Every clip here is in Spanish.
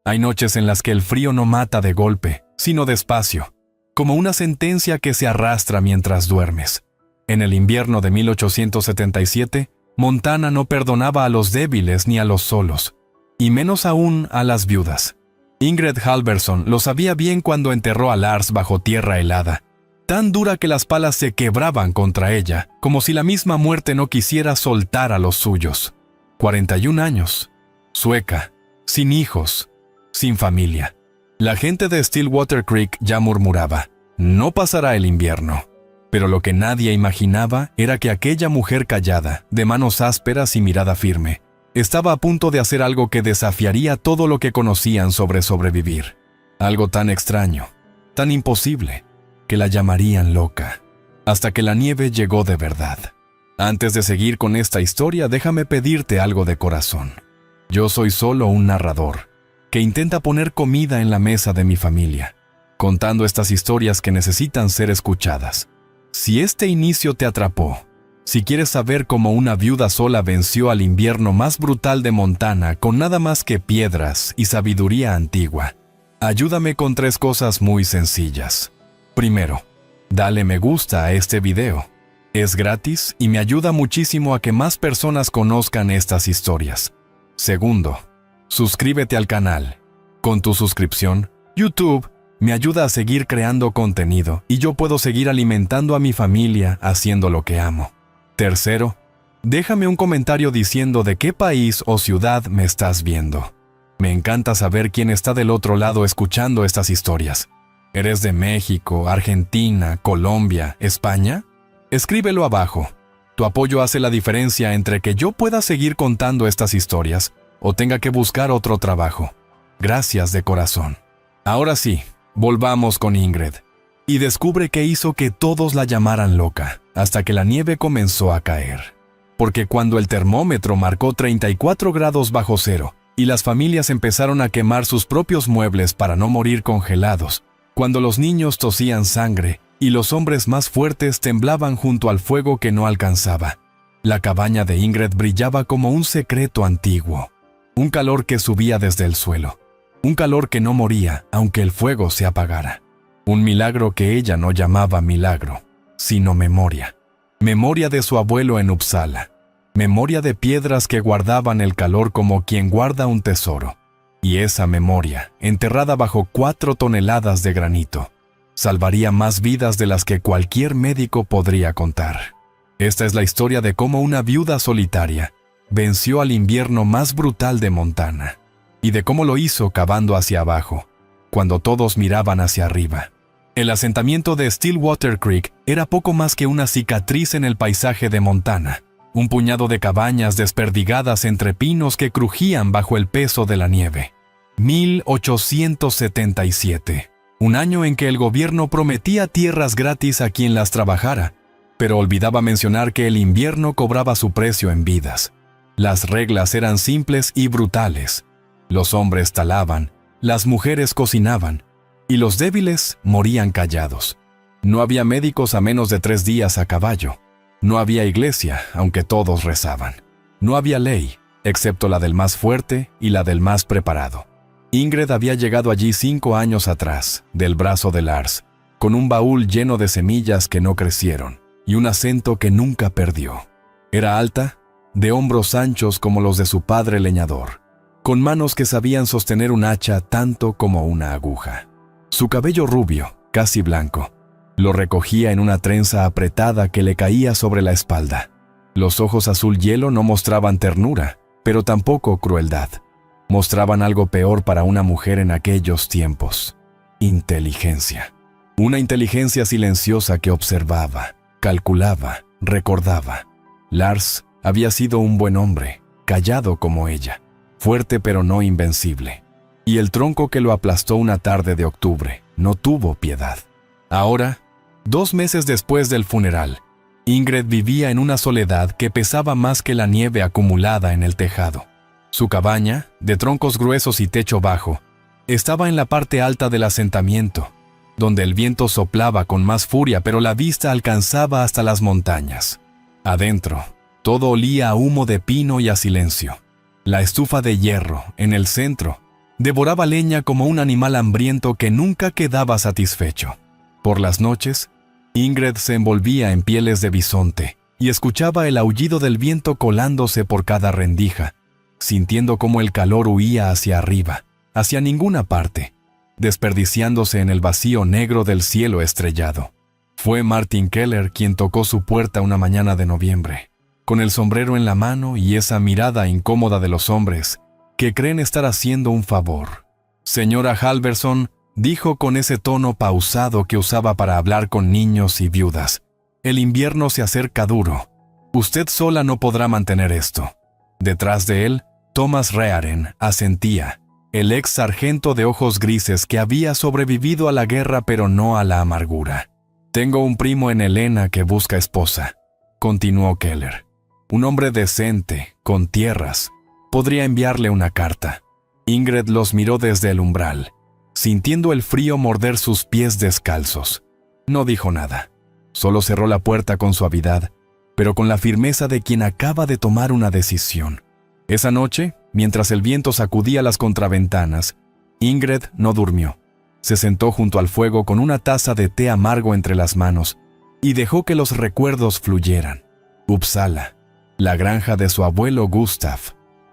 Hay noches en las que el frío no mata de golpe, sino despacio, como una sentencia que se arrastra mientras duermes. En el invierno de 1877, Montana no perdonaba a los débiles ni a los solos, y menos aún a las viudas. Ingrid Halverson lo sabía bien cuando enterró a Lars bajo tierra helada, tan dura que las palas se quebraban contra ella, como si la misma muerte no quisiera soltar a los suyos. 41 años, sueca, sin hijos, sin familia. La gente de Stillwater Creek ya murmuraba, no pasará el invierno. Pero lo que nadie imaginaba era que aquella mujer callada, de manos ásperas y mirada firme, estaba a punto de hacer algo que desafiaría todo lo que conocían sobre sobrevivir. Algo tan extraño, tan imposible, que la llamarían loca, hasta que la nieve llegó de verdad. Antes de seguir con esta historia, déjame pedirte algo de corazón. Yo soy solo un narrador, que intenta poner comida en la mesa de mi familia, contando estas historias que necesitan ser escuchadas. Si este inicio te atrapó, si quieres saber cómo una viuda sola venció al invierno más brutal de Montana con nada más que piedras y sabiduría antigua, ayúdame con 3 cosas muy sencillas. Primero, dale me gusta a este video. Es gratis y me ayuda muchísimo a que más personas conozcan estas historias. Segundo, suscríbete al canal. Con tu suscripción, YouTube me ayuda a seguir creando contenido y yo puedo seguir alimentando a mi familia haciendo lo que amo. Tercero, déjame un comentario diciendo de qué país o ciudad me estás viendo. Me encanta saber quién está del otro lado escuchando estas historias. ¿Eres de México, Argentina, Colombia, España? Escríbelo abajo. Tu apoyo hace la diferencia entre que yo pueda seguir contando estas historias o tenga que buscar otro trabajo. Gracias de corazón. Ahora sí, volvamos con Ingrid. Y descubre qué hizo que todos la llamaran loca, hasta que la nieve comenzó a caer. Porque cuando el termómetro marcó 34 grados bajo cero y las familias empezaron a quemar sus propios muebles para no morir congelados, cuando los niños tosían sangre y los hombres más fuertes temblaban junto al fuego que no alcanzaba, la cabaña de Ingrid brillaba como un secreto antiguo. Un calor que subía desde el suelo. Un calor que no moría aunque el fuego se apagara. Un milagro que ella no llamaba milagro, sino memoria. Memoria de su abuelo en Uppsala. Memoria de piedras que guardaban el calor como quien guarda un tesoro. Y esa memoria, enterrada bajo 4 toneladas de granito, salvaría más vidas de las que cualquier médico podría contar. Esta es la historia de cómo una viuda solitaria venció al invierno más brutal de Montana, y de cómo lo hizo cavando hacia abajo, cuando todos miraban hacia arriba. El asentamiento de Stillwater Creek era poco más que una cicatriz en el paisaje de Montana, un puñado de cabañas desperdigadas entre pinos que crujían bajo el peso de la nieve. 1877, un año en que el gobierno prometía tierras gratis a quien las trabajara, pero olvidaba mencionar que el invierno cobraba su precio en vidas. Las reglas eran simples y brutales. Los hombres talaban, las mujeres cocinaban, y los débiles morían callados. No había médicos a menos de 3 días a caballo. No había iglesia, aunque todos rezaban. No había ley, excepto la del más fuerte y la del más preparado. Ingrid había llegado allí 5 años atrás, del brazo de Lars, con un baúl lleno de semillas que no crecieron, y un acento que nunca perdió. Era alta, de hombros anchos como los de su padre leñador, con manos que sabían sostener un hacha tanto como una aguja. Su cabello rubio, casi blanco, lo recogía en una trenza apretada que le caía sobre la espalda. Los ojos azul hielo no mostraban ternura, pero tampoco crueldad. Mostraban algo peor para una mujer en aquellos tiempos: inteligencia. Una inteligencia silenciosa que observaba, calculaba, recordaba. Lars había sido un buen hombre, callado como ella, fuerte pero no invencible. Y el tronco que lo aplastó una tarde de octubre no tuvo piedad. Ahora, 2 meses después del funeral, Ingrid vivía en una soledad que pesaba más que la nieve acumulada en el tejado. Su cabaña, de troncos gruesos y techo bajo, estaba en la parte alta del asentamiento, donde el viento soplaba con más furia, pero la vista alcanzaba hasta las montañas. Adentro, todo olía a humo de pino y a silencio. La estufa de hierro, en el centro, Devoraba leña como un animal hambriento que nunca quedaba satisfecho. Por las noches, Ingrid se envolvía en pieles de bisonte y escuchaba el aullido del viento colándose por cada rendija, sintiendo cómo el calor huía hacia arriba, hacia ninguna parte, desperdiciándose en el vacío negro del cielo estrellado. Fue Martin Keller quien tocó su puerta una mañana de noviembre, con el sombrero en la mano y esa mirada incómoda de los hombres que creen estar haciendo un favor. «Señora Halverson», dijo con ese tono pausado que usaba para hablar con niños y viudas, «el invierno se acerca duro. Usted sola no podrá mantener esto». Detrás de él, Thomas Rearen asentía, el ex sargento de ojos grises que había sobrevivido a la guerra pero no a la amargura. «Tengo un primo en Helena que busca esposa», continuó Keller. «Un hombre decente, con tierras. Podría enviarle una carta». Ingrid los miró desde el umbral, sintiendo el frío morder sus pies descalzos. No dijo nada. Solo cerró la puerta con suavidad, pero con la firmeza de quien acaba de tomar una decisión. Esa noche, mientras el viento sacudía las contraventanas, Ingrid no durmió. Se sentó junto al fuego con una taza de té amargo entre las manos y dejó que los recuerdos fluyeran. Uppsala, la granja de su abuelo Gustav,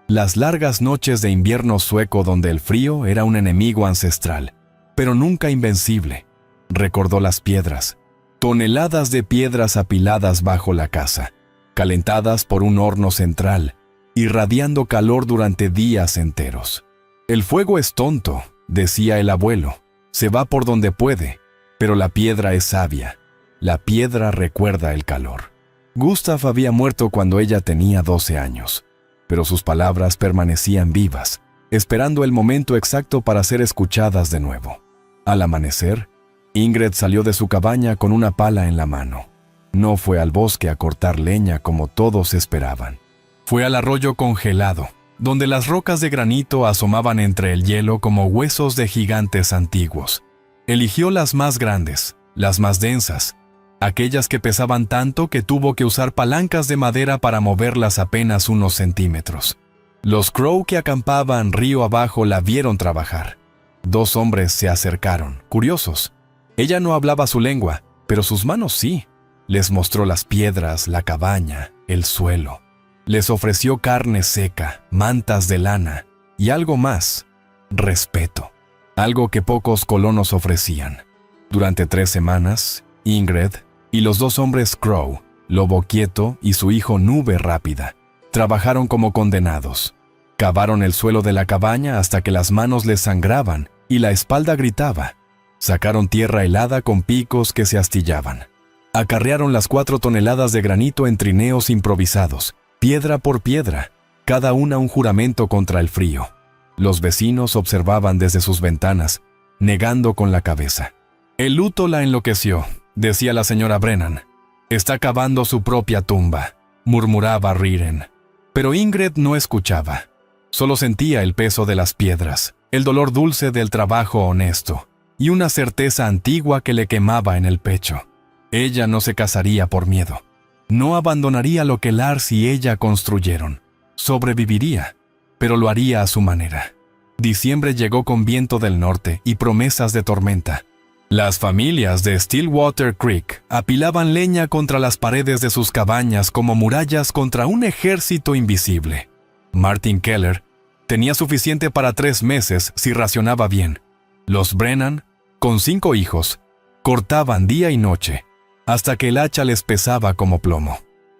las largas noches de invierno sueco donde el frío era un enemigo ancestral, pero nunca invencible. Recordó las piedras, toneladas de piedras apiladas bajo la casa, calentadas por un horno central, irradiando calor durante días enteros. «El fuego es tonto», decía el abuelo, «se va por donde puede, pero la piedra es sabia. La piedra recuerda el calor». Gustav había muerto cuando ella tenía 12 años, pero sus palabras permanecían vivas, esperando el momento exacto para ser escuchadas de nuevo. Al amanecer, Ingrid salió de su cabaña con una pala en la mano. No fue al bosque a cortar leña como todos esperaban. Fue al arroyo congelado, donde las rocas de granito asomaban entre el hielo como huesos de gigantes antiguos. Eligió las más grandes, las más densas, aquellas que pesaban tanto que tuvo que usar palancas de madera para moverlas apenas unos centímetros. Los Crow que acampaban río abajo la vieron trabajar. 2 hombres se acercaron, curiosos. Ella no hablaba su lengua, pero sus manos sí. Les mostró las piedras, la cabaña, el suelo. Les ofreció carne seca, mantas de lana y algo más, respeto, algo que pocos colonos ofrecían. Durante 3 semanas, Ingrid y los 2 hombres Crow, Lobo Quieto y su hijo Nube Rápida, trabajaron como condenados. Cavaron el suelo de la cabaña hasta que las manos les sangraban y la espalda gritaba. Sacaron tierra helada con picos que se astillaban. Acarrearon las 4 toneladas de granito en trineos improvisados, piedra por piedra, cada una un juramento contra el frío. Los vecinos observaban desde sus ventanas, negando con la cabeza. «El luto la enloqueció», decía la señora Brennan. «Está cavando su propia tumba», murmuraba Rearen. Pero Ingrid no escuchaba. Solo sentía el peso de las piedras, el dolor dulce del trabajo honesto, y una certeza antigua que le quemaba en el pecho. Ella no se casaría por miedo. No abandonaría lo que Lars y ella construyeron. Sobreviviría, pero lo haría a su manera. Diciembre llegó con viento del norte y promesas de tormenta. Las familias de Stillwater Creek apilaban leña contra las paredes de sus cabañas como murallas contra un ejército invisible. Martin Keller tenía suficiente para 3 meses si racionaba bien. Los Brennan, con 5 hijos, cortaban día y noche, hasta que el hacha les pesaba como plomo.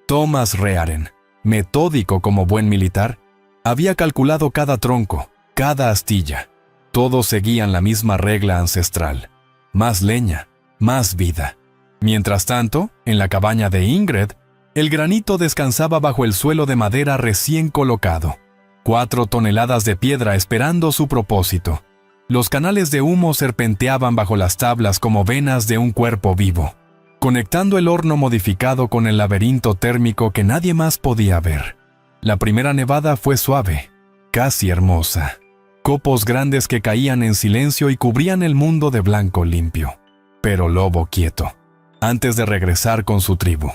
Thomas Rearen, metódico como buen militar, había calculado cada tronco, cada astilla. Todos seguían la misma regla ancestral. Más leña, más vida. Mientras tanto, en la cabaña de Ingrid, el granito descansaba bajo el suelo de madera recién colocado. 4 toneladas de piedra esperando su propósito. Los canales de humo serpenteaban bajo las tablas como venas de un cuerpo vivo, conectando el horno modificado con el laberinto térmico que nadie más podía ver. La primera nevada fue suave, casi hermosa. Copos grandes que caían en silencio y cubrían el mundo de blanco limpio. Pero Lobo Quieto, antes de regresar con su tribu,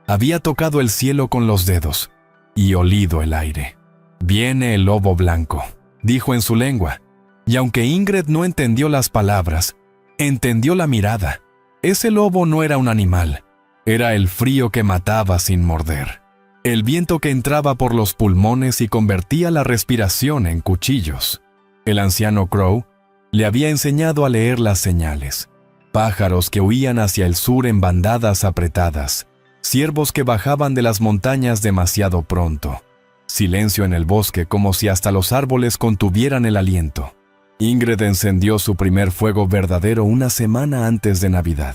había tocado el cielo con los dedos y olido el aire. «Viene el lobo blanco», dijo en su lengua. Y aunque Ingrid no entendió las palabras, entendió la mirada. Ese lobo no era un animal, era el frío que mataba sin morder. El viento que entraba por los pulmones y convertía la respiración en cuchillos. El anciano Crow le había enseñado a leer las señales. Pájaros que huían hacia el sur en bandadas apretadas. Ciervos que bajaban de las montañas demasiado pronto. Silencio en el bosque como si hasta los árboles contuvieran el aliento. Ingrid encendió su primer fuego verdadero una semana antes de Navidad.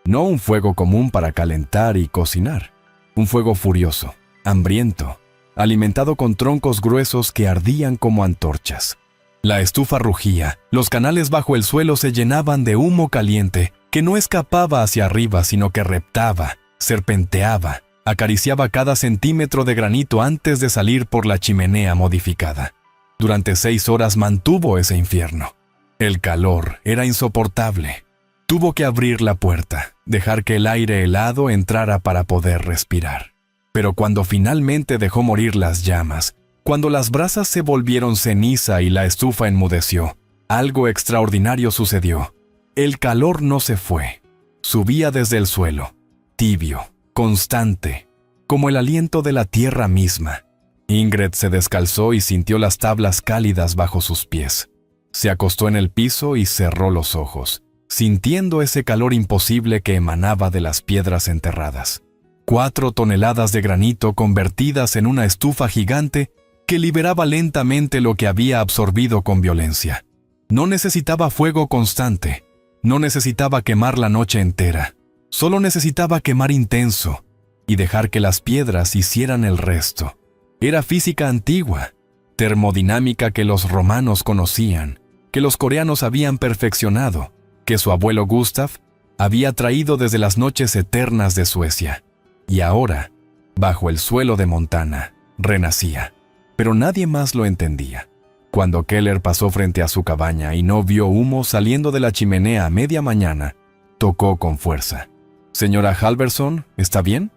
No un fuego común para calentar y cocinar. Un fuego furioso, hambriento, alimentado con troncos gruesos que ardían como antorchas. La estufa rugía, los canales bajo el suelo se llenaban de humo caliente que no escapaba hacia arriba sino que reptaba, serpenteaba, acariciaba cada centímetro de granito antes de salir por la chimenea modificada. Durante 6 horas mantuvo ese infierno. El calor era insoportable. Tuvo que abrir la puerta, dejar que el aire helado entrara para poder respirar. Pero cuando finalmente dejó morir las llamas, cuando las brasas se volvieron ceniza y la estufa enmudeció, algo extraordinario sucedió. El calor no se fue. Subía desde el suelo, tibio, constante, como el aliento de la tierra misma. Ingrid se descalzó y sintió las tablas cálidas bajo sus pies. Se acostó en el piso y cerró los ojos, sintiendo ese calor imposible que emanaba de las piedras enterradas. 4 toneladas de granito convertidas en una estufa gigante que liberaba lentamente lo que había absorbido con violencia. No necesitaba fuego constante, no necesitaba quemar la noche entera, solo necesitaba quemar intenso y dejar que las piedras hicieran el resto. Era física antigua, termodinámica que los romanos conocían, que los coreanos habían perfeccionado, que su abuelo Gustav había traído desde las noches eternas de Suecia. Y ahora, bajo el suelo de Montana, renacía. Pero nadie más lo entendía. Cuando Keller pasó frente a su cabaña y no vio humo saliendo de la chimenea a media mañana, tocó con fuerza. «Señora Halverson, ¿está bien?»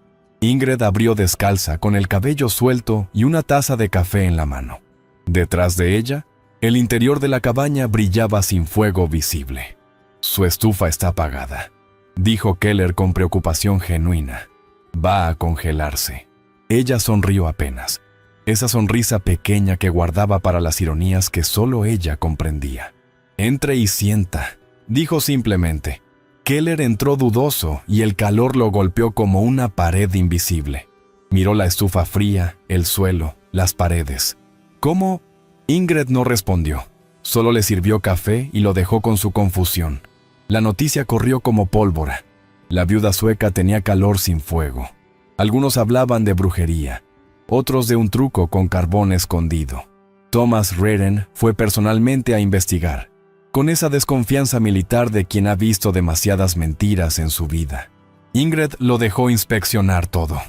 Ingrid abrió descalza, con el cabello suelto y una taza de café en la mano. Detrás de ella, el interior de la cabaña brillaba sin fuego visible. «Su estufa está apagada», dijo Keller con preocupación genuina. «Va a congelarse». Ella sonrió apenas, esa sonrisa pequeña que guardaba para las ironías que solo ella comprendía. «Entre y sienta», dijo simplemente. Keller entró dudoso y el calor lo golpeó como una pared invisible. Miró la estufa fría, el suelo, las paredes. ¿Cómo? Ingrid no respondió. Solo le sirvió café y lo dejó con su confusión. La noticia corrió como pólvora. La viuda sueca tenía calor sin fuego. Algunos hablaban de brujería, otros de un truco con carbón escondido. Thomas Redden fue personalmente a investigar, con esa desconfianza militar de quien ha visto demasiadas mentiras en su vida. Ingrid lo dejó inspeccionar todo.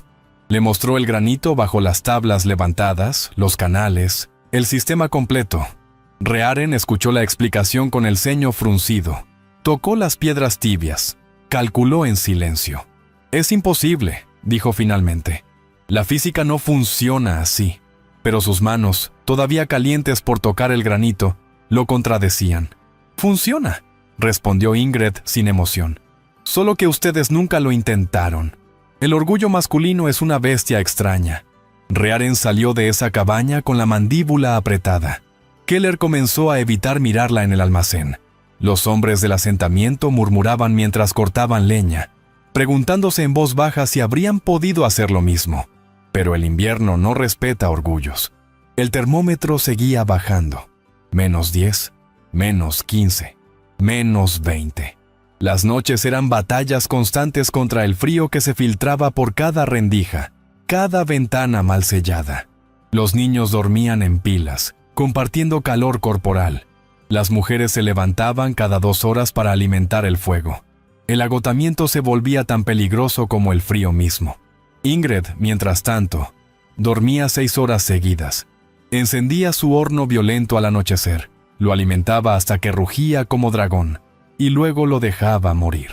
Le mostró el granito bajo las tablas levantadas, los canales, el sistema completo. Rearen escuchó la explicación con el ceño fruncido. Tocó las piedras tibias. Calculó en silencio. «Es imposible», dijo finalmente. «La física no funciona así». Pero sus manos, todavía calientes por tocar el granito, lo contradecían. «Funciona», respondió Ingrid sin emoción. «Solo que ustedes nunca lo intentaron. El orgullo masculino es una bestia extraña». Rearen salió de esa cabaña con la mandíbula apretada. Keller comenzó a evitar mirarla en el almacén. Los hombres del asentamiento murmuraban mientras cortaban leña, preguntándose en voz baja si habrían podido hacer lo mismo. Pero el invierno no respeta orgullos. El termómetro seguía bajando. -10, -15, -20. Las noches eran batallas constantes contra el frío que se filtraba por cada rendija, cada ventana mal sellada. Los niños dormían en pilas, compartiendo calor corporal. Las mujeres se levantaban cada 2 horas para alimentar el fuego. El agotamiento se volvía tan peligroso como el frío mismo. Ingrid, mientras tanto, dormía 6 horas seguidas. Encendía su horno violento al anochecer, lo alimentaba hasta que rugía como dragón, y luego lo dejaba morir.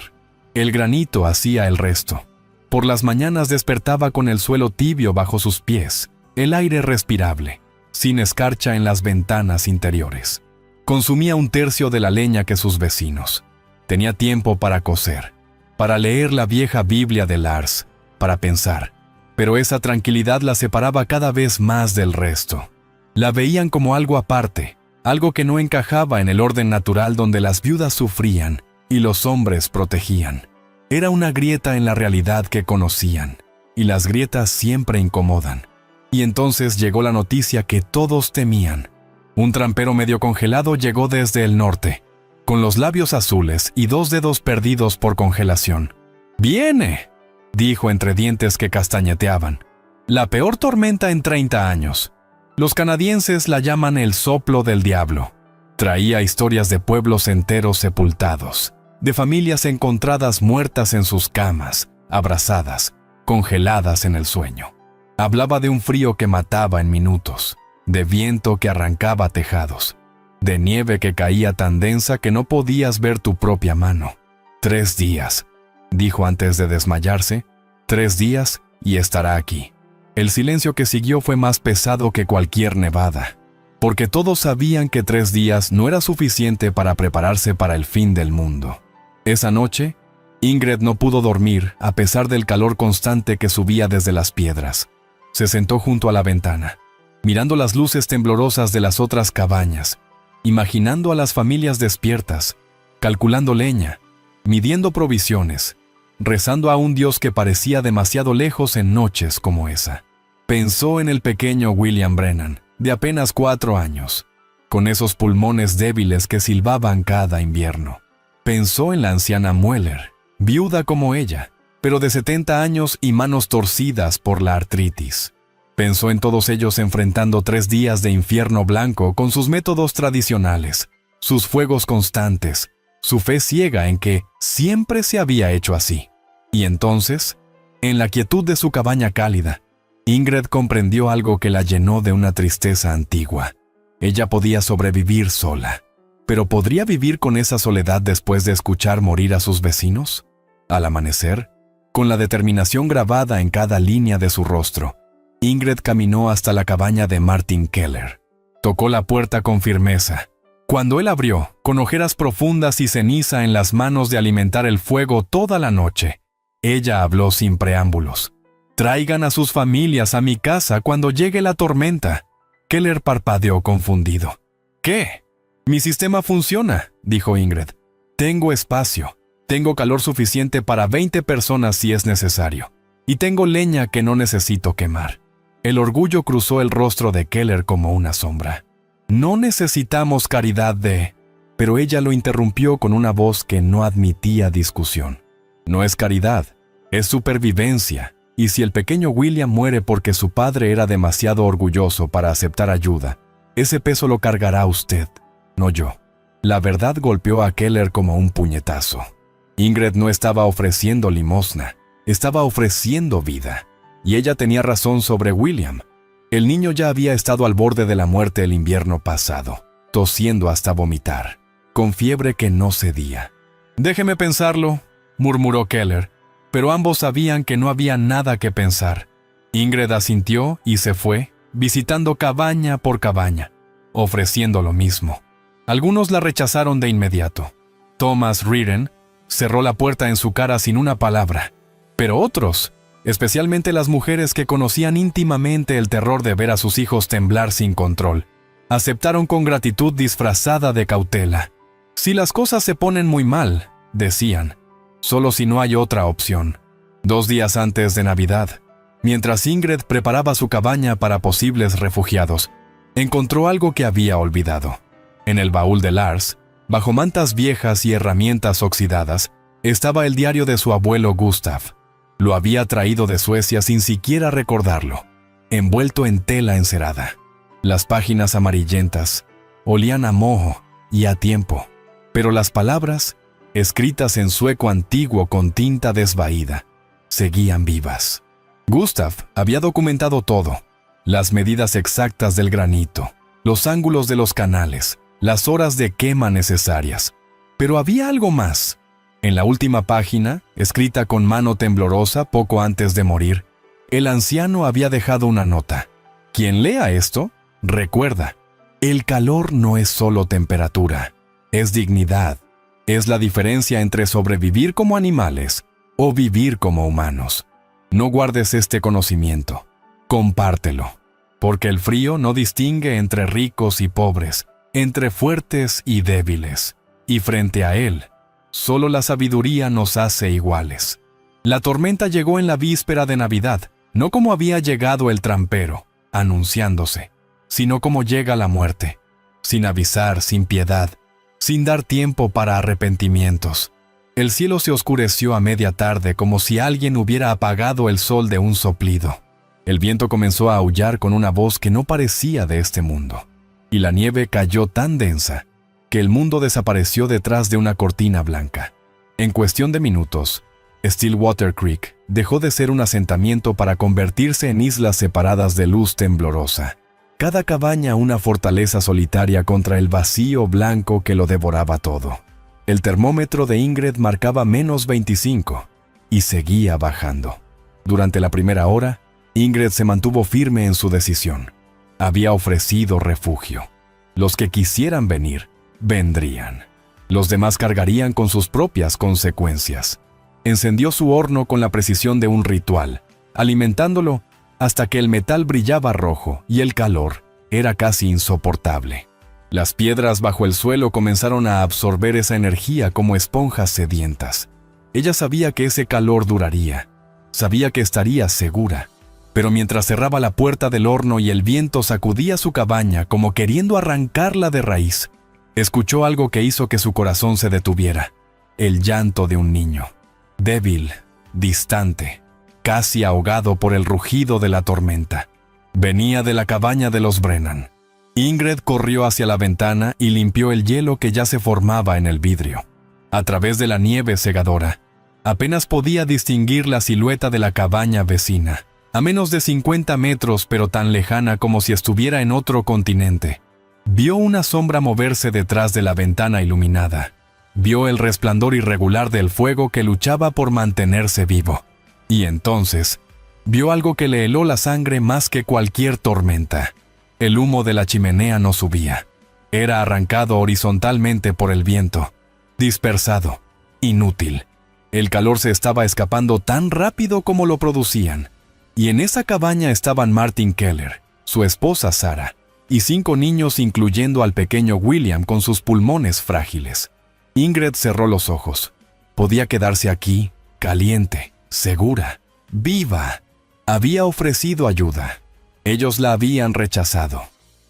El granito hacía el resto. Por las mañanas despertaba con el suelo tibio bajo sus pies, el aire respirable, sin escarcha en las ventanas interiores. Consumía un tercio de la leña que sus vecinos. Tenía tiempo para coser, para leer la vieja Biblia de Lars, para pensar. Pero esa tranquilidad la separaba cada vez más del resto. La veían como algo aparte, algo que no encajaba en el orden natural donde las viudas sufrían y los hombres protegían. Era una grieta en la realidad que conocían, y las grietas siempre incomodan. Y entonces llegó la noticia que todos temían. Un trampero medio congelado llegó desde el norte, con los labios azules y 2 dedos perdidos por congelación. «¡Viene!», dijo entre dientes que castañeteaban. «La peor tormenta en 30 años. Los canadienses la llaman el soplo del diablo». Traía historias de pueblos enteros sepultados, de familias encontradas muertas en sus camas, abrazadas, congeladas en el sueño. Hablaba de un frío que mataba en minutos, de viento que arrancaba tejados, de nieve que caía tan densa que no podías ver tu propia mano. 3 días, dijo antes de desmayarse, 3 días y estará aquí. El silencio que siguió fue más pesado que cualquier nevada, porque todos sabían que 3 días no era suficiente para prepararse para el fin del mundo. Esa noche, Ingrid no pudo dormir a pesar del calor constante que subía desde las piedras. Se sentó junto a la ventana, mirando las luces temblorosas de las otras cabañas, imaginando a las familias despiertas, calculando leña, midiendo provisiones, rezando a un Dios que parecía demasiado lejos en noches como esa. Pensó en el pequeño William Brennan, de apenas 4 años, con esos pulmones débiles que silbaban cada invierno. Pensó en la anciana Mueller, viuda como ella, pero de 70 años y manos torcidas por la artritis. Pensó en todos ellos enfrentando 3 días de infierno blanco con sus métodos tradicionales, sus fuegos constantes, su fe ciega en que siempre se había hecho así. Y entonces, en la quietud de su cabaña cálida, Ingrid comprendió algo que la llenó de una tristeza antigua. Ella podía sobrevivir sola, pero ¿podría vivir con esa soledad después de escuchar morir a sus vecinos? Al amanecer, con la determinación grabada en cada línea de su rostro, Ingrid caminó hasta la cabaña de Martin Keller. Tocó la puerta con firmeza. Cuando él abrió, con ojeras profundas y ceniza en las manos de alimentar el fuego toda la noche, ella habló sin preámbulos. «Traigan a sus familias a mi casa cuando llegue la tormenta». Keller parpadeó confundido. «¿Qué? Mi sistema funciona», dijo Ingrid. «Tengo espacio. Tengo calor suficiente para 20 personas si es necesario. Y tengo leña que no necesito quemar». El orgullo cruzó el rostro de Keller como una sombra. «No necesitamos caridad de...». Pero ella lo interrumpió con una voz que no admitía discusión. «No es caridad, es supervivencia. Y si el pequeño William muere porque su padre era demasiado orgulloso para aceptar ayuda, ese peso lo cargará usted, no yo». La verdad golpeó a Keller como un puñetazo. Ingrid no estaba ofreciendo limosna, estaba ofreciendo vida. Y ella tenía razón sobre William. El niño ya había estado al borde de la muerte el invierno pasado, tosiendo hasta vomitar, con fiebre que no cedía. «Déjeme pensarlo», murmuró Keller, pero ambos sabían que no había nada que pensar. Ingrid asintió y se fue, visitando cabaña por cabaña, ofreciendo lo mismo. Algunos la rechazaron de inmediato. Thomas Reardon cerró la puerta en su cara sin una palabra, pero otros, especialmente las mujeres que conocían íntimamente el terror de ver a sus hijos temblar sin control, aceptaron con gratitud disfrazada de cautela. «Si las cosas se ponen muy mal», decían, «solo si no hay otra opción». 2 días antes de Navidad, mientras Ingrid preparaba su cabaña para posibles refugiados, encontró algo que había olvidado. En el baúl de Lars, bajo mantas viejas y herramientas oxidadas, estaba el diario de su abuelo Gustav. Lo había traído de Suecia sin siquiera recordarlo, envuelto en tela encerada. Las páginas amarillentas olían a moho y a tiempo, pero las palabras, escritas en sueco antiguo con tinta desvaída, seguían vivas. Gustav había documentado todo: las medidas exactas del granito, los ángulos de los canales, las horas de quema necesarias. Pero había algo más. En la última página, escrita con mano temblorosa poco antes de morir, el anciano había dejado una nota. «Quien lea esto, recuerda, El calor no es solo temperatura, es dignidad. Es la diferencia entre sobrevivir como animales o vivir como humanos. No guardes este conocimiento, compártelo, porque el frío no distingue entre ricos y pobres, entre fuertes y débiles, y frente a él, solo la sabiduría nos hace iguales. La tormenta llegó en la víspera de Navidad, no como había llegado el trampero, anunciándose, sino como llega la muerte, sin avisar, sin piedad, sin dar tiempo para arrepentimientos. El cielo se oscureció a media tarde como si alguien hubiera apagado el sol de un soplido. El viento comenzó a aullar con una voz que no parecía de este mundo, y la nieve cayó tan densa que el mundo desapareció detrás de una cortina blanca. En cuestión de minutos, Stillwater Creek dejó de ser un asentamiento para convertirse en islas separadas de luz temblorosa. Cada cabaña una fortaleza solitaria contra el vacío blanco que lo devoraba todo. El termómetro de Ingrid marcaba -25 y seguía bajando. Durante la primera hora, Ingrid se mantuvo firme en su decisión. Había ofrecido refugio. Los que quisieran venir, vendrían. Los demás cargarían con sus propias consecuencias. Encendió su horno con la precisión de un ritual, alimentándolo hasta que el metal brillaba rojo y el calor era casi insoportable. Las piedras bajo el suelo comenzaron a absorber esa energía como esponjas sedientas. Ella sabía que ese calor duraría, sabía que estaría segura, pero mientras cerraba la puerta del horno y el viento sacudía su cabaña como queriendo arrancarla de raíz, escuchó algo que hizo que su corazón se detuviera: el llanto de un niño, débil, distante, casi ahogado por el rugido de la tormenta. Venía de la cabaña de los Brennan. Ingrid corrió hacia la ventana y limpió el hielo que ya se formaba en el vidrio. A través de la nieve cegadora, apenas podía distinguir la silueta de la cabaña vecina, a menos de 50 metros, pero tan lejana como si estuviera en otro continente. Vio una sombra moverse detrás de la ventana iluminada. Vio el resplandor irregular del fuego que luchaba por mantenerse vivo. Y entonces, vio algo que le heló la sangre más que cualquier tormenta. El humo de la chimenea no subía. Era arrancado horizontalmente por el viento, dispersado, inútil. El calor se estaba escapando tan rápido como lo producían. Y en esa cabaña estaban Martin Keller, su esposa Sarah, y 5 niños, incluyendo al pequeño William con sus pulmones frágiles. Ingrid cerró los ojos. Podía quedarse aquí, caliente, segura, viva. Había ofrecido ayuda. Ellos la habían rechazado.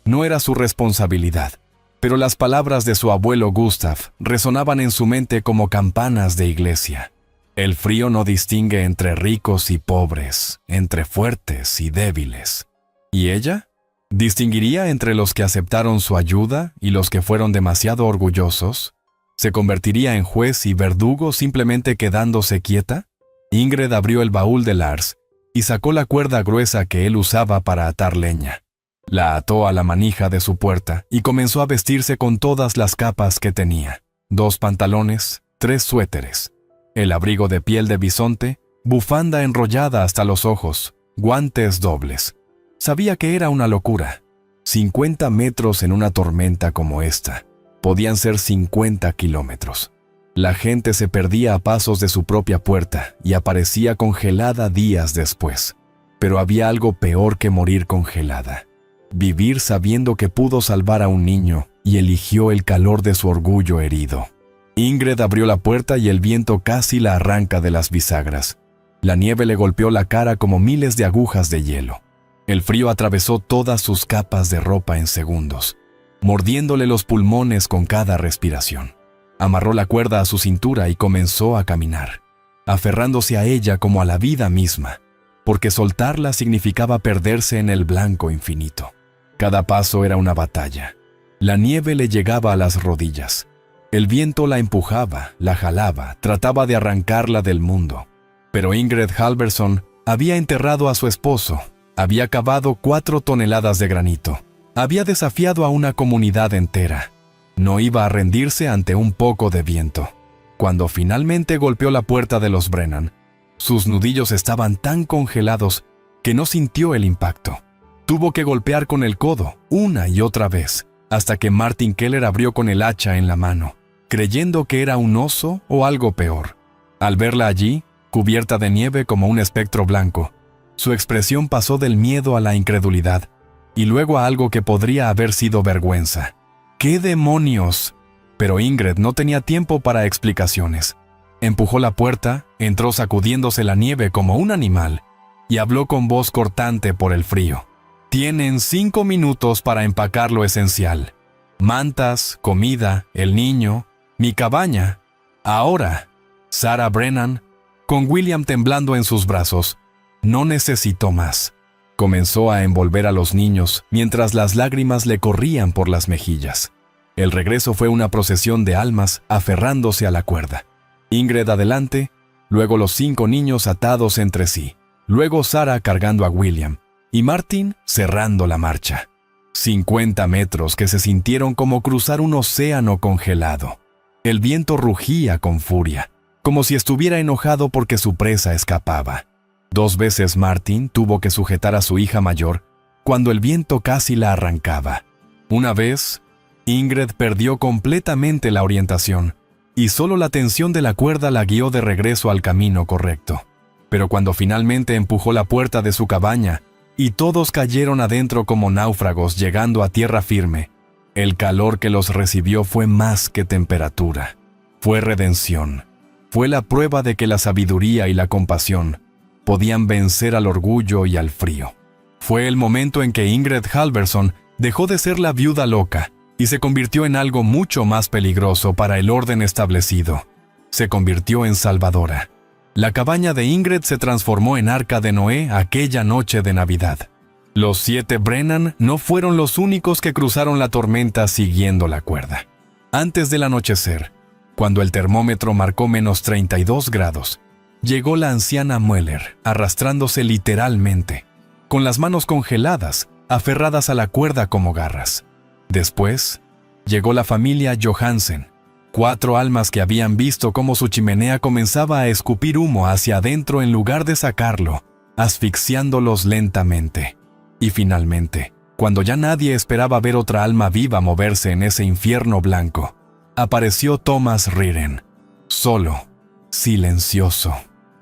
No era su responsabilidad, pero las palabras de su abuelo Gustav resonaban en su mente como campanas de iglesia. El frío no distingue entre ricos y pobres, entre fuertes y débiles. ¿Y ella? ¿Distinguiría entre los que aceptaron su ayuda y los que fueron demasiado orgullosos? ¿Se convertiría en juez y verdugo simplemente quedándose quieta? Ingrid abrió el baúl de Lars y sacó la cuerda gruesa que él usaba para atar leña. La ató a la manija de su puerta y comenzó a vestirse con todas las capas que tenía: 2 pantalones, 3 suéteres, el abrigo de piel de bisonte, bufanda enrollada hasta los ojos, guantes dobles. Sabía que era una locura. 50 metros en una tormenta como esta podían ser 50 kilómetros. La gente se perdía a pasos de su propia puerta y aparecía congelada días después. Pero había algo peor que morir congelada: vivir sabiendo que pudo salvar a un niño y eligió el calor de su orgullo herido. Ingrid abrió la puerta y el viento casi la arranca de las bisagras. La nieve le golpeó la cara como miles de agujas de hielo. El frío atravesó todas sus capas de ropa en segundos, mordiéndole los pulmones con cada respiración. Amarró la cuerda a su cintura y comenzó a caminar, aferrándose a ella como a la vida misma, porque soltarla significaba perderse en el blanco infinito. Cada paso era una batalla. La nieve le llegaba a las rodillas. El viento la empujaba, la jalaba, trataba de arrancarla del mundo. Pero Ingrid Halverson había enterrado a su esposo, había cavado 4 toneladas de granito, había desafiado a una comunidad entera. No iba a rendirse ante un poco de viento. Cuando finalmente golpeó la puerta de los Brennan, sus nudillos estaban tan congelados que no sintió el impacto. Tuvo que golpear con el codo una y otra vez, hasta que Martin Keller abrió con el hacha en la mano, creyendo que era un oso o algo peor. Al verla allí, cubierta de nieve como un espectro blanco, su expresión pasó del miedo a la incredulidad, y luego a algo que podría haber sido vergüenza. ¡Qué demonios! Pero Ingrid no tenía tiempo para explicaciones. Empujó la puerta, entró sacudiéndose la nieve como un animal, y habló con voz cortante por el frío. Tienen 5 minutos para empacar lo esencial. Mantas, comida, el niño, mi cabaña. Ahora. Sarah Brennan, con William temblando en sus brazos, no necesitó más. Comenzó a envolver a los niños mientras las lágrimas le corrían por las mejillas. El regreso fue una procesión de almas aferrándose a la cuerda. Ingrid adelante, luego los 5 niños atados entre sí, luego Sarah cargando a William y Martin cerrando la marcha. 50 metros que se sintieron como cruzar un océano congelado. El viento rugía con furia, como si estuviera enojado porque su presa escapaba. 2 veces Martin tuvo que sujetar a su hija mayor cuando el viento casi la arrancaba. Una vez, Ingrid perdió completamente la orientación y solo la tensión de la cuerda la guió de regreso al camino correcto. Pero cuando finalmente empujó la puerta de su cabaña y todos cayeron adentro como náufragos llegando a tierra firme, el calor que los recibió fue más que temperatura. Fue redención. Fue la prueba de que la sabiduría y la compasión podían vencer al orgullo y al frío. Fue el momento en que Ingrid Halverson dejó de ser la viuda loca y se convirtió en algo mucho más peligroso para el orden establecido. Se convirtió en salvadora. La cabaña de Ingrid se transformó en arca de Noé aquella noche de Navidad. Los 7 Brennan no fueron los únicos que cruzaron la tormenta siguiendo la cuerda. Antes del anochecer, cuando el termómetro marcó -32 grados, llegó la anciana Mueller, arrastrándose literalmente, con las manos congeladas, aferradas a la cuerda como garras. Después, llegó la familia Johansen, 4 almas que habían visto cómo su chimenea comenzaba a escupir humo hacia adentro en lugar de sacarlo, asfixiándolos lentamente. Y finalmente, cuando ya nadie esperaba ver otra alma viva moverse en ese infierno blanco, apareció Thomas Riren, solo, silencioso,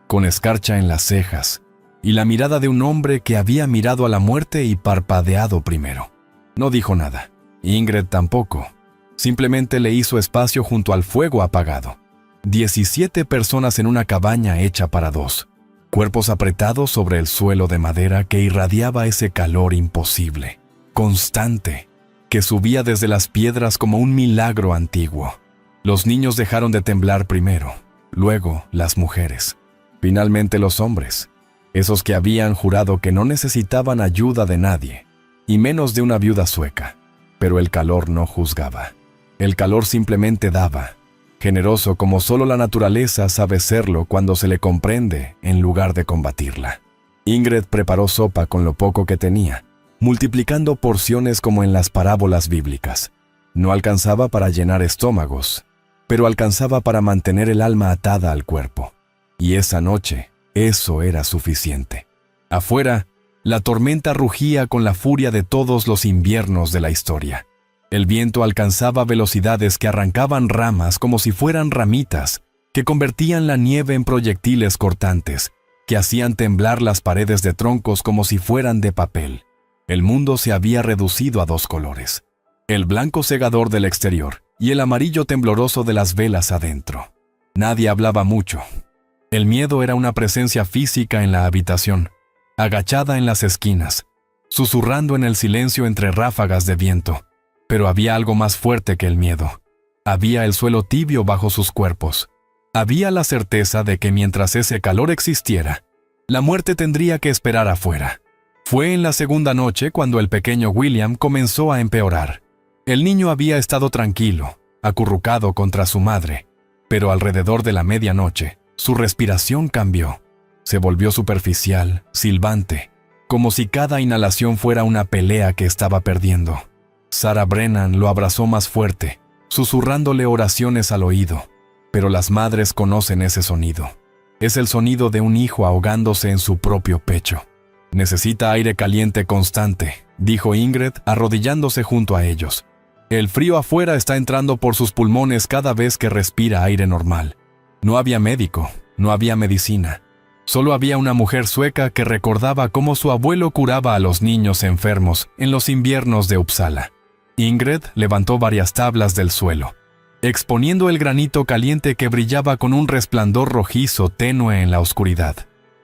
con escarcha en las cejas y la mirada de un hombre que había mirado a la muerte y parpadeado primero. No dijo nada. Ingrid tampoco. Simplemente le hizo espacio junto al fuego apagado. 17 personas en una cabaña hecha para 2. Cuerpos apretados sobre el suelo de madera que irradiaba ese calor imposible, constante, que subía desde las piedras como un milagro antiguo. Los niños dejaron de temblar primero, luego las mujeres, finalmente los hombres, esos que habían jurado que no necesitaban ayuda de nadie, y menos de una viuda sueca. Pero el calor no juzgaba. El calor simplemente daba, generoso como solo la naturaleza sabe serlo cuando se le comprende en lugar de combatirla. Ingrid preparó sopa con lo poco que tenía, multiplicando porciones como en las parábolas bíblicas. No alcanzaba para llenar estómagos, pero alcanzaba para mantener el alma atada al cuerpo. Y esa noche, eso era suficiente. Afuera, la tormenta rugía con la furia de todos los inviernos de la historia. El viento alcanzaba velocidades que arrancaban ramas como si fueran ramitas, que convertían la nieve en proyectiles cortantes, que hacían temblar las paredes de troncos como si fueran de papel. El mundo se había reducido a 2 colores: el blanco cegador del exterior y el amarillo tembloroso de las velas adentro. Nadie hablaba mucho. El miedo era una presencia física en la habitación, agachada en las esquinas, susurrando en el silencio entre ráfagas de viento. Pero había algo más fuerte que el miedo. Había el suelo tibio bajo sus cuerpos. Había la certeza de que mientras ese calor existiera, la muerte tendría que esperar afuera. Fue en la segunda noche cuando el pequeño William comenzó a empeorar. El niño había estado tranquilo, acurrucado contra su madre, pero alrededor de la medianoche, su respiración cambió. Se volvió superficial, silbante, como si cada inhalación fuera una pelea que estaba perdiendo. Sarah Brennan lo abrazó más fuerte, susurrándole oraciones al oído, pero las madres conocen ese sonido. Es el sonido de un hijo ahogándose en su propio pecho. Necesita aire caliente constante, dijo Ingrid arrodillándose junto a ellos. El frío afuera está entrando por sus pulmones cada vez que respira aire normal. No había médico, no había medicina. Solo había una mujer sueca que recordaba cómo su abuelo curaba a los niños enfermos en los inviernos de Uppsala. Ingrid levantó varias tablas del suelo, exponiendo el granito caliente que brillaba con un resplandor rojizo tenue en la oscuridad.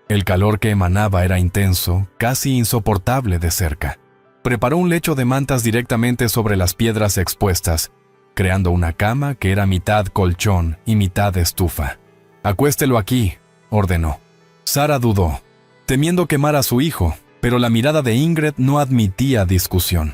El calor que emanaba era intenso, casi insoportable de cerca. Preparó un lecho de mantas directamente sobre las piedras expuestas, creando una cama que era mitad colchón y mitad estufa. «Acuéstelo aquí», ordenó. Sara dudó, temiendo quemar a su hijo, pero la mirada de Ingrid no admitía discusión.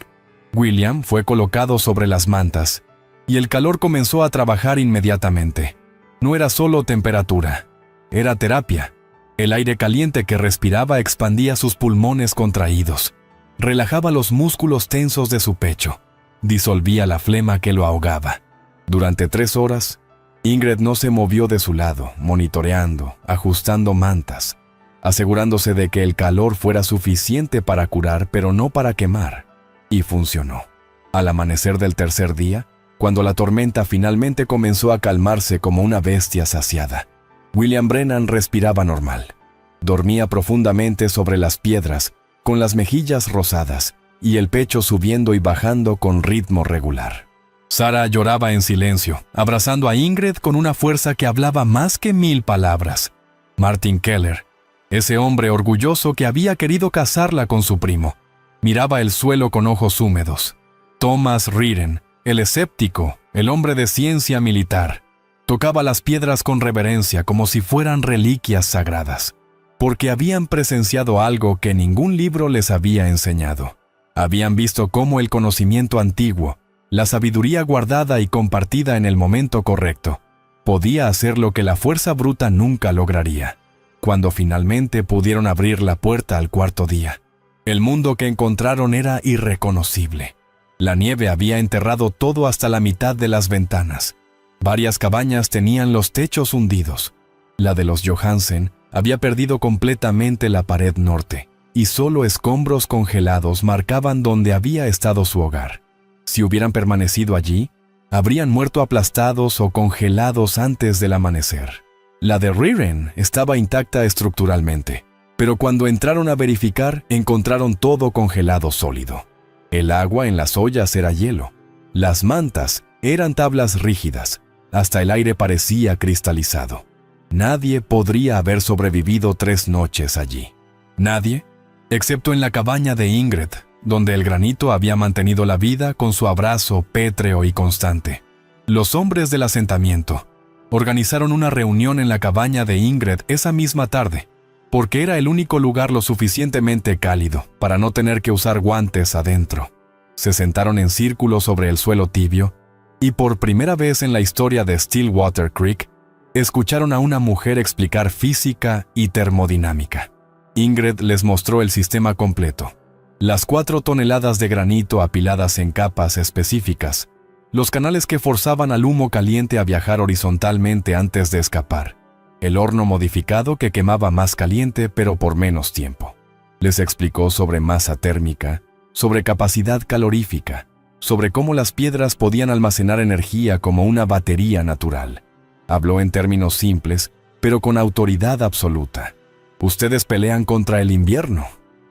William fue colocado sobre las mantas, y el calor comenzó a trabajar inmediatamente. No era solo temperatura, era terapia. El aire caliente que respiraba expandía sus pulmones contraídos, relajaba los músculos tensos de su pecho, disolvía la flema que lo ahogaba. Durante 3 horas, Ingrid no se movió de su lado, monitoreando, ajustando mantas, asegurándose de que el calor fuera suficiente para curar, pero no para quemar. Y funcionó. Al amanecer del tercer día, cuando la tormenta finalmente comenzó a calmarse como una bestia saciada, William Brennan respiraba normal. Dormía profundamente sobre las piedras, con las mejillas rosadas y el pecho subiendo y bajando con ritmo regular. Sara lloraba en silencio, abrazando a Ingrid con una fuerza que hablaba más que 1000 palabras. Martin Keller, ese hombre orgulloso que había querido casarla con su primo, miraba el suelo con ojos húmedos. Thomas Riren, el escéptico, el hombre de ciencia militar, tocaba las piedras con reverencia como si fueran reliquias sagradas, porque habían presenciado algo que ningún libro les había enseñado. Habían visto cómo el conocimiento antiguo, la sabiduría guardada y compartida en el momento correcto, podía hacer lo que la fuerza bruta nunca lograría. Cuando finalmente pudieron abrir la puerta al cuarto día, el mundo que encontraron era irreconocible. La nieve había enterrado todo hasta la mitad de las ventanas. Varias cabañas tenían los techos hundidos. La de los Johansen había perdido completamente la pared norte, y solo escombros congelados marcaban donde había estado su hogar. Si hubieran permanecido allí, habrían muerto aplastados o congelados antes del amanecer. La de Riren estaba intacta estructuralmente, pero cuando entraron a verificar, encontraron todo congelado sólido. El agua en las ollas era hielo. Las mantas eran tablas rígidas. Hasta el aire parecía cristalizado. Nadie podría haber sobrevivido 3 noches allí. Nadie, excepto en la cabaña de Ingrid, donde el granito había mantenido la vida con su abrazo pétreo y constante. Los hombres del asentamiento organizaron una reunión en la cabaña de Ingrid esa misma tarde, porque era el único lugar lo suficientemente cálido para no tener que usar guantes adentro. Se sentaron en círculo sobre el suelo tibio y por primera vez en la historia de Stillwater Creek, escucharon a una mujer explicar física y termodinámica. Ingrid les mostró el sistema completo. Las 4 toneladas de granito apiladas en capas específicas, los canales que forzaban al humo caliente a viajar horizontalmente antes de escapar, el horno modificado que quemaba más caliente pero por menos tiempo. Les explicó sobre masa térmica, sobre capacidad calorífica, sobre cómo las piedras podían almacenar energía como una batería natural. Habló en términos simples, pero con autoridad absoluta. «Ustedes pelean contra el invierno»,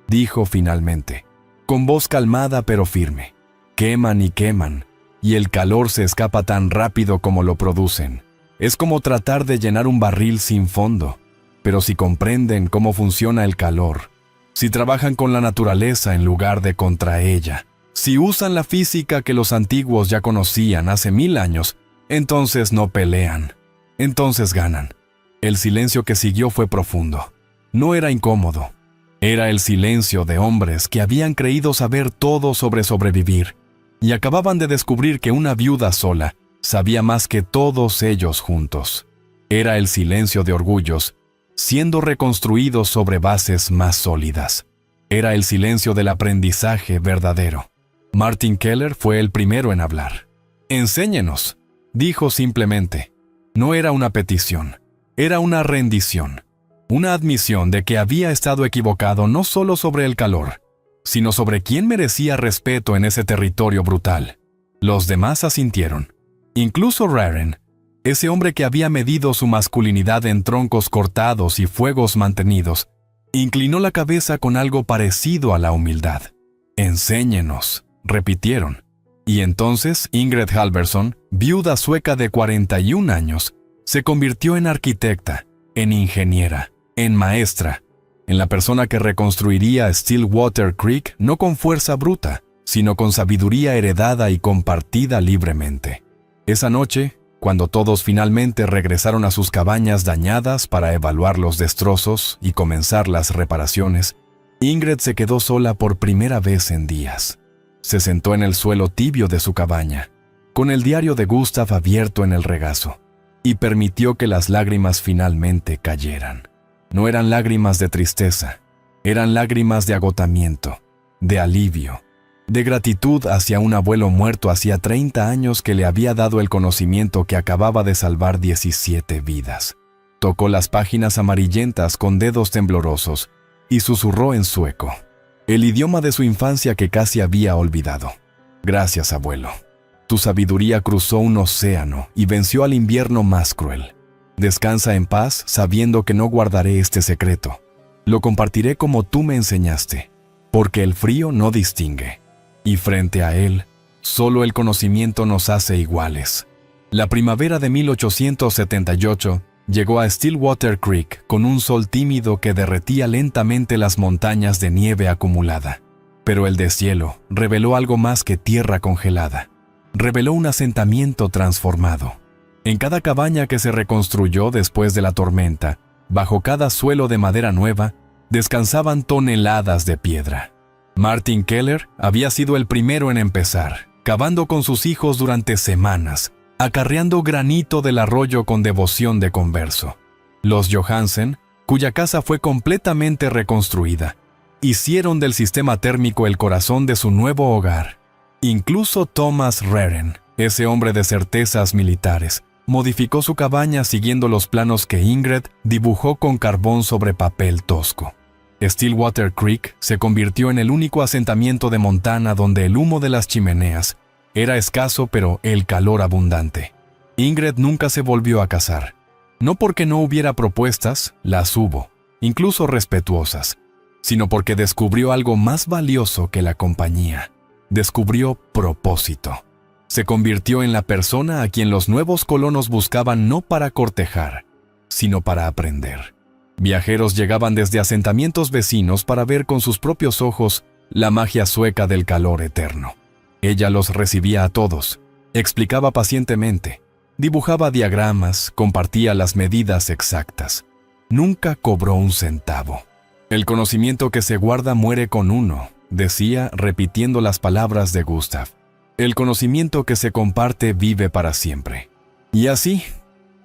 dijo finalmente, con voz calmada pero firme. «Queman y queman, y el calor se escapa tan rápido como lo producen. Es como tratar de llenar un barril sin fondo. Pero si comprenden cómo funciona el calor, si trabajan con la naturaleza en lugar de contra ella, si usan la física que los antiguos ya conocían hace 1000 años, entonces no pelean. Entonces ganan». El silencio que siguió fue profundo. No era incómodo. Era el silencio de hombres que habían creído saber todo sobre sobrevivir y acababan de descubrir que una viuda sola sabía más que todos ellos juntos. Era el silencio de orgullos siendo reconstruidos sobre bases más sólidas. Era el silencio del aprendizaje verdadero. Martin Keller fue el primero en hablar. «Enséñenos», dijo simplemente. No era una petición, era una rendición. Una admisión de que había estado equivocado no solo sobre el calor, sino sobre quién merecía respeto en ese territorio brutal. Los demás asintieron. Incluso Raren, ese hombre que había medido su masculinidad en troncos cortados y fuegos mantenidos, inclinó la cabeza con algo parecido a la humildad. «Enséñenos», repitieron. Y entonces Ingrid Halverson, viuda sueca de 41 años, se convirtió en arquitecta, en ingeniera, en maestra, en la persona que reconstruiría Stillwater Creek no con fuerza bruta, sino con sabiduría heredada y compartida libremente. Esa noche, cuando todos finalmente regresaron a sus cabañas dañadas para evaluar los destrozos y comenzar las reparaciones, Ingrid se quedó sola por primera vez en días. Se sentó en el suelo tibio de su cabaña, con el diario de Gustav abierto en el regazo, y permitió que las lágrimas finalmente cayeran. No eran lágrimas de tristeza, eran lágrimas de agotamiento, de alivio, de gratitud hacia un abuelo muerto hacía 30 años que le había dado el conocimiento que acababa de salvar 17 vidas. Tocó las páginas amarillentas con dedos temblorosos y susurró en sueco, el idioma de su infancia que casi había olvidado. «Gracias, abuelo. Tu sabiduría cruzó un océano y venció al invierno más cruel. Descansa en paz sabiendo que no guardaré este secreto. Lo compartiré como tú me enseñaste, porque el frío no distingue. Y frente a él, solo el conocimiento nos hace iguales». La primavera de 1878 llegó a Stillwater Creek con un sol tímido que derretía lentamente las montañas de nieve acumulada. Pero el deshielo reveló algo más que tierra congelada. Reveló un asentamiento transformado. En cada cabaña que se reconstruyó después de la tormenta, bajo cada suelo de madera nueva, descansaban toneladas de piedra. Martin Keller había sido el primero en empezar, cavando con sus hijos durante semanas, acarreando granito del arroyo con devoción de converso. Los Johansen, cuya casa fue completamente reconstruida, hicieron del sistema térmico el corazón de su nuevo hogar. Incluso Thomas Reren, ese hombre de certezas militares, modificó su cabaña siguiendo los planos que Ingrid dibujó con carbón sobre papel tosco. Stillwater Creek se convirtió en el único asentamiento de Montana donde el humo de las chimeneas era escaso pero el calor abundante. Ingrid nunca se volvió a casar. No porque no hubiera propuestas, las hubo, incluso respetuosas, sino porque descubrió algo más valioso que la compañía. Descubrió propósito. Se convirtió en la persona a quien los nuevos colonos buscaban no para cortejar, sino para aprender. Viajeros llegaban desde asentamientos vecinos para ver con sus propios ojos la magia sueca del calor eterno. Ella los recibía a todos, explicaba pacientemente, dibujaba diagramas, compartía las medidas exactas. Nunca cobró un centavo. «El conocimiento que se guarda muere con uno», decía repitiendo las palabras de Gustav. «El conocimiento que se comparte vive para siempre». Y así,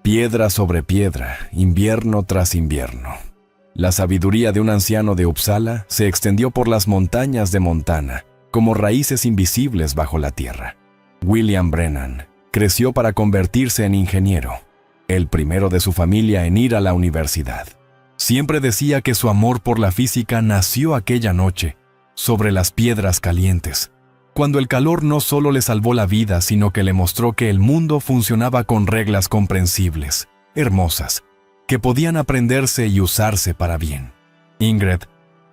piedra sobre piedra, invierno tras invierno, la sabiduría de un anciano de Uppsala se extendió por las montañas de Montana, como raíces invisibles bajo la tierra. William Brennan creció para convertirse en ingeniero, el primero de su familia en ir a la universidad. Siempre decía que su amor por la física nació aquella noche, sobre las piedras calientes, cuando el calor no solo le salvó la vida, sino que le mostró que el mundo funcionaba con reglas comprensibles, hermosas, que podían aprenderse y usarse para bien. Ingrid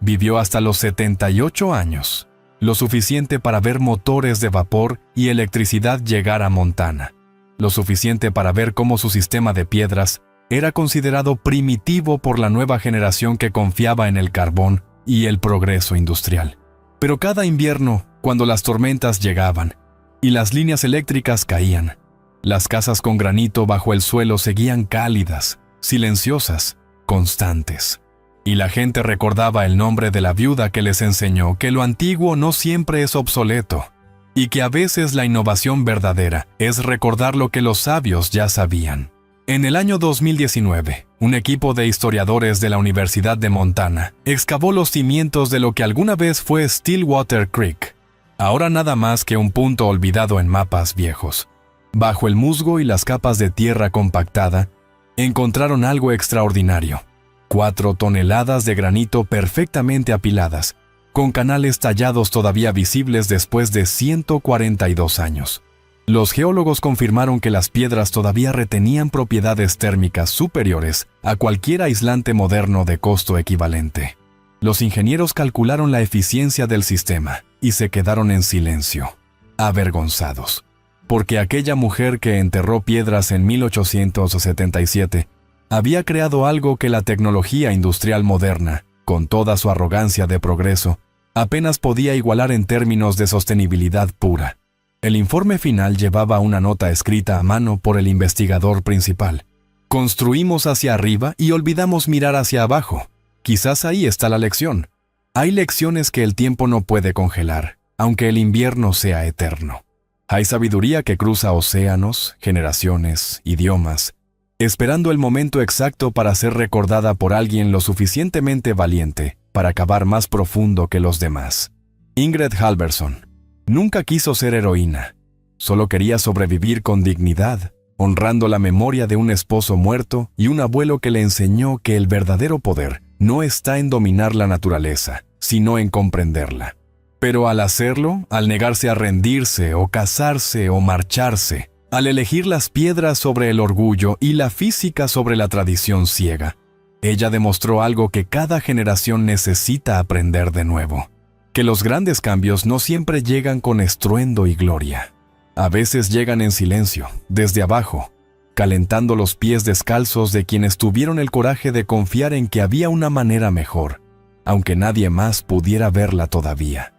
vivió hasta los 78 años, lo suficiente para ver motores de vapor y electricidad llegar a Montana, lo suficiente para ver cómo su sistema de piedras era considerado primitivo por la nueva generación que confiaba en el carbón y el progreso industrial. Pero cada invierno, cuando las tormentas llegaban y las líneas eléctricas caían, las casas con granito bajo el suelo seguían cálidas, silenciosas, constantes. Y la gente recordaba el nombre de la viuda que les enseñó que lo antiguo no siempre es obsoleto, y que a veces la innovación verdadera es recordar lo que los sabios ya sabían. En el año 2019, un equipo de historiadores de la Universidad de Montana excavó los cimientos de lo que alguna vez fue Stillwater Creek, ahora nada más que un punto olvidado en mapas viejos. Bajo el musgo y las capas de tierra compactada, encontraron algo extraordinario: 4 toneladas de granito perfectamente apiladas, con canales tallados todavía visibles después de 142 años. Los geólogos confirmaron que las piedras todavía retenían propiedades térmicas superiores a cualquier aislante moderno de costo equivalente. Los ingenieros calcularon la eficiencia del sistema y se quedaron en silencio, avergonzados, porque aquella mujer que enterró piedras en 1877 había creado algo que la tecnología industrial moderna, con toda su arrogancia de progreso, apenas podía igualar en términos de sostenibilidad pura. El informe final llevaba una nota escrita a mano por el investigador principal. Construimos hacia arriba y olvidamos mirar hacia abajo. Quizás ahí está la lección. Hay lecciones que el tiempo no puede congelar, aunque el invierno sea eterno. Hay sabiduría que cruza océanos, generaciones, idiomas, esperando el momento exacto para ser recordada por alguien lo suficientemente valiente para cavar más profundo que los demás. Ingrid Halvorson nunca quiso ser heroína, solo quería sobrevivir con dignidad, honrando la memoria de un esposo muerto y un abuelo que le enseñó que el verdadero poder no está en dominar la naturaleza, sino en comprenderla. Pero al hacerlo, al negarse a rendirse o casarse o marcharse, al elegir las piedras sobre el orgullo y la física sobre la tradición ciega, ella demostró algo que cada generación necesita aprender de nuevo: que los grandes cambios no siempre llegan con estruendo y gloria. A veces llegan en silencio, desde abajo, calentando los pies descalzos de quienes tuvieron el coraje de confiar en que había una manera mejor, aunque nadie más pudiera verla todavía.